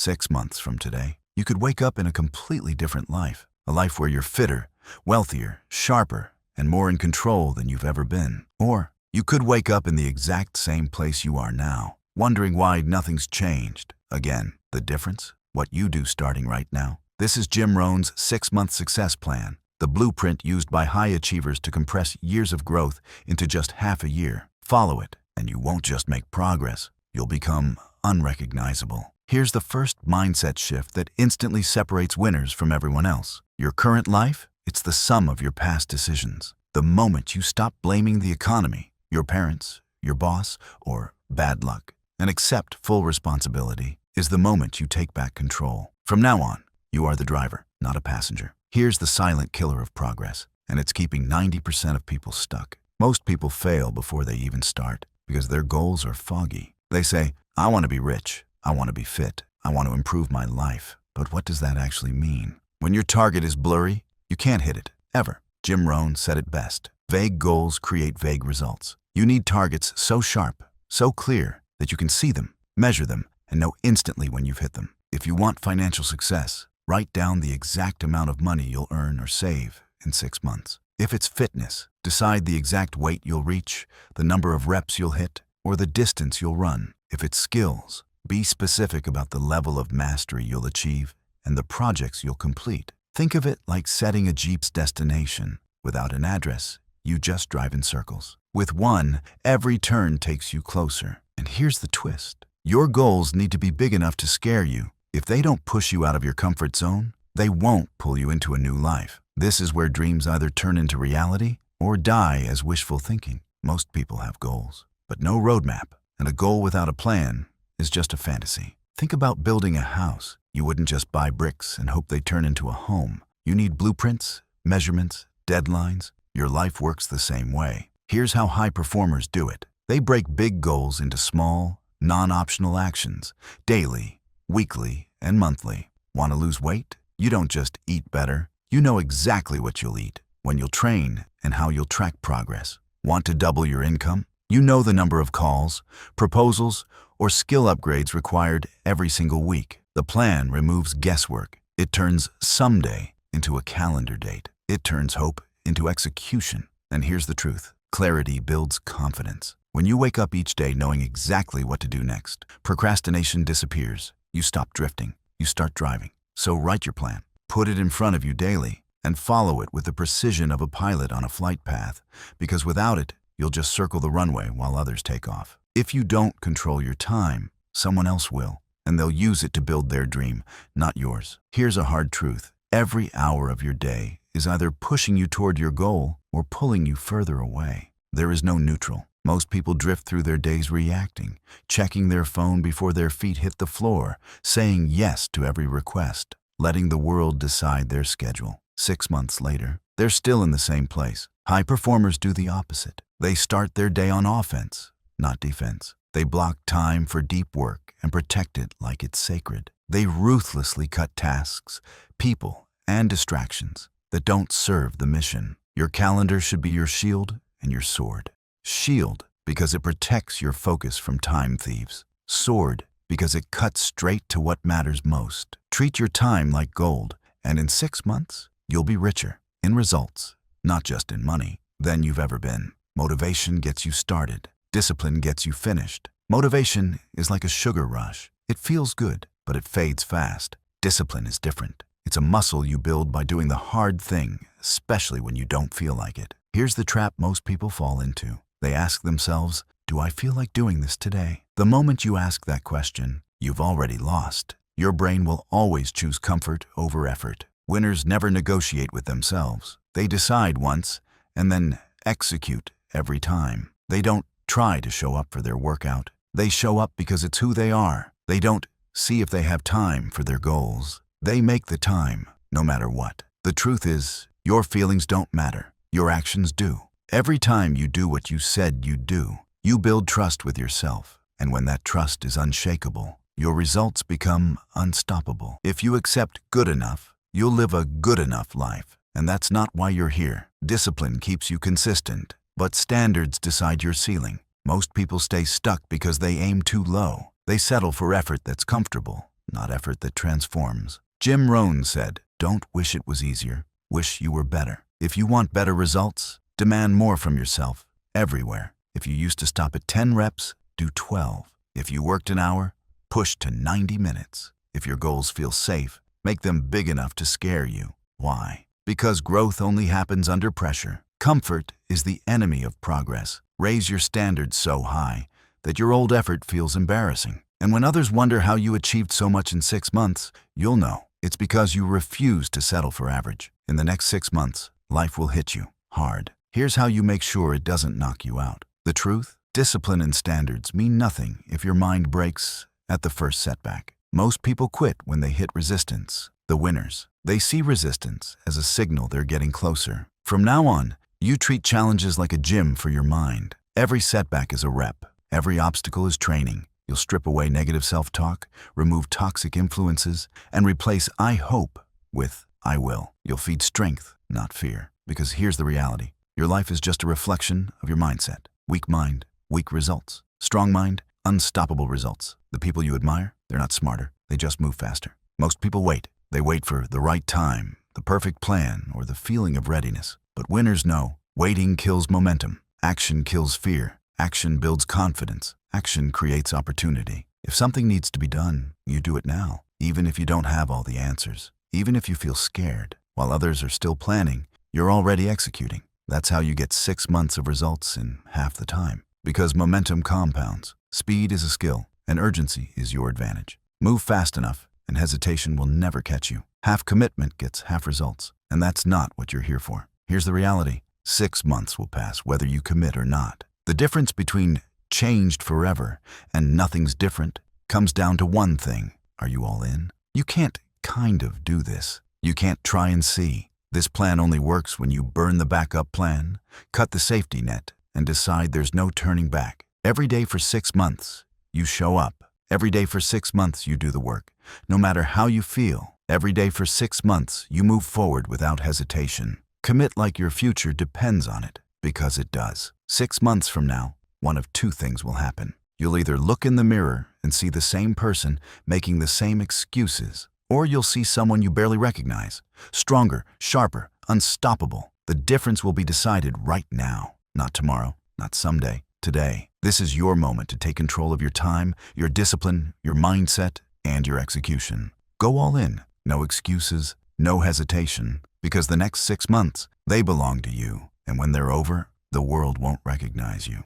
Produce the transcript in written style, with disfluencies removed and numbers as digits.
6 months from today, you could wake up in a completely different life. A life where you're fitter, wealthier, sharper, and more in control than you've ever been. Or you could wake up in the exact same place you are now, wondering why nothing's changed. Again, the difference? What you do starting right now. This is Jim Rohn's 6-month success plan, the blueprint used by high achievers to compress years of growth into just half a year. Follow it, and you won't just make progress, you'll become unrecognizable. Here's the first mindset shift that instantly separates winners from everyone else. Your current life? It's the sum of your past decisions. The moment you stop blaming the economy, your parents, your boss, or bad luck, and accept full responsibility, is the moment you take back control. From now on, you are the driver, not a passenger. Here's the silent killer of progress, and it's keeping 90% of people stuck. Most people fail before they even start because their goals are foggy. They say, I want to be rich, I want to be fit, I want to improve my life. But what does that actually mean? When your target is blurry, you can't hit it, ever. Jim Rohn said it best. Vague goals create vague results. You need targets so sharp, so clear, that you can see them, measure them, and know instantly when you've hit them. If you want financial success, write down the exact amount of money you'll earn or save in 6 months. If it's fitness, decide the exact weight you'll reach, the number of reps you'll hit, or the distance you'll run. If it's skills, be specific about the level of mastery you'll achieve and the projects you'll complete. Think of it like setting a Jeep's destination. Without an address, you just drive in circles. With one, every turn takes you closer. And here's the twist. Your goals need to be big enough to scare you. If they don't push you out of your comfort zone, they won't pull you into a new life. This is where dreams either turn into reality or die as wishful thinking. Most people have goals, but no roadmap, and a goal without a plan is just a fantasy. Think about building a house. You wouldn't just buy bricks and hope they turn into a home. You need blueprints, measurements, deadlines. Your life works the same way. Here's how high performers do it. They break big goals into small, non-optional actions, daily, weekly, and monthly. Want to lose weight? You don't just eat better. You know exactly what you'll eat, when you'll train, and how you'll track progress. Want to double your income? You know the number of calls, proposals, or skill upgrades required every single week. The plan removes guesswork. It turns someday into a calendar date. It turns hope into execution. And here's the truth. Clarity builds confidence. When you wake up each day knowing exactly what to do next, procrastination disappears. You stop drifting. You start driving. So write your plan. Put it in front of you daily and follow it with the precision of a pilot on a flight path, because without it, you'll just circle the runway while others take off. If you don't control your time, someone else will, and they'll use it to build their dream, not yours. Here's a hard truth. Every hour of your day is either pushing you toward your goal or pulling you further away. There is no neutral. Most people drift through their days reacting, checking their phone before their feet hit the floor, saying yes to every request, letting the world decide their schedule. 6 months later, they're still in the same place. High performers do the opposite. They start their day on offense, not defense. They block time for deep work and protect it like it's sacred. They ruthlessly cut tasks, people, and distractions that don't serve the mission. Your calendar should be your shield and your sword. Shield, because it protects your focus from time thieves. Sword, because it cuts straight to what matters most. Treat your time like gold, and in 6 months, you'll be richer in results, not just in money, than you've ever been. Motivation gets you started. Discipline gets you finished. Motivation is like a sugar rush. It feels good, but it fades fast. Discipline is different. It's a muscle you build by doing the hard thing, especially when you don't feel like it. Here's the trap most people fall into. They ask themselves, do I feel like doing this today? The moment you ask that question, you've already lost. Your brain will always choose comfort over effort. Winners never negotiate with themselves. They decide once and then execute every time. They don't try to show up for their workout. They show up because it's who they are. They don't see if they have time for their goals. They make the time, no matter what. The truth is, your feelings don't matter. Your actions do. Every time you do what you said you'd do, you build trust with yourself. And when that trust is unshakable, your results become unstoppable. If you accept good enough, you'll live a good enough life. And that's not why you're here. Discipline keeps you consistent, but standards decide your ceiling. Most people stay stuck because they aim too low. They settle for effort that's comfortable, not effort that transforms. Jim Rohn said, "Don't wish it was easier, wish you were better." If you want better results, demand more from yourself, everywhere. If you used to stop at 10 reps, do 12. If you worked an hour, push to 90 minutes. If your goals feel safe, make them big enough to scare you. Why? Because growth only happens under pressure. Comfort is the enemy of progress. Raise your standards so high that your old effort feels embarrassing. And when others wonder how you achieved so much in 6 months, you'll know it's because you refuse to settle for average. In the next 6 months, life will hit you hard. Here's how you make sure it doesn't knock you out. The truth? Discipline and standards mean nothing if your mind breaks at the first setback. Most people quit when they hit resistance. The winners, they see resistance as a signal they're getting closer. From now on, you treat challenges like a gym for your mind. Every setback is a rep. Every obstacle is training. You'll strip away negative self-talk, remove toxic influences, and replace "I hope" with "I will." You'll feed strength, not fear. Because here's the reality. Your life is just a reflection of your mindset. Weak mind, weak results. Strong mind, unstoppable results. The people you admire, they're not smarter. They just move faster. Most people wait. They wait for the right time, the perfect plan, or the feeling of readiness. But winners know waiting kills momentum. Action kills fear. Action builds confidence. Action creates opportunity. If something needs to be done, you do it now, even if you don't have all the answers. Even if you feel scared. While others are still planning, you're already executing. That's how you get 6 months of results in half the time. Because momentum compounds. Speed is a skill, and urgency is your advantage. Move fast enough, and hesitation will never catch you. Half commitment gets half results, and that's not what you're here for. Here's the reality. 6 months will pass whether you commit or not. The difference between changed forever and nothing's different comes down to one thing. Are you all in? You can't kind of do this. You can't try and see. This plan only works when you burn the backup plan, cut the safety net, and decide there's no turning back. Every day for 6 months, you show up. Every day for 6 months, you do the work. No matter how you feel, every day for 6 months, you move forward without hesitation. Commit like your future depends on it, because it does. 6 months from now, one of two things will happen. You'll either look in the mirror and see the same person making the same excuses, or you'll see someone you barely recognize. Stronger, sharper, unstoppable. The difference will be decided right now. Not tomorrow, not someday, today. This is your moment to take control of your time, your discipline, your mindset, and your execution. Go all in. No excuses, no hesitation. Because the next 6 months, they belong to you. And when they're over, the world won't recognize you.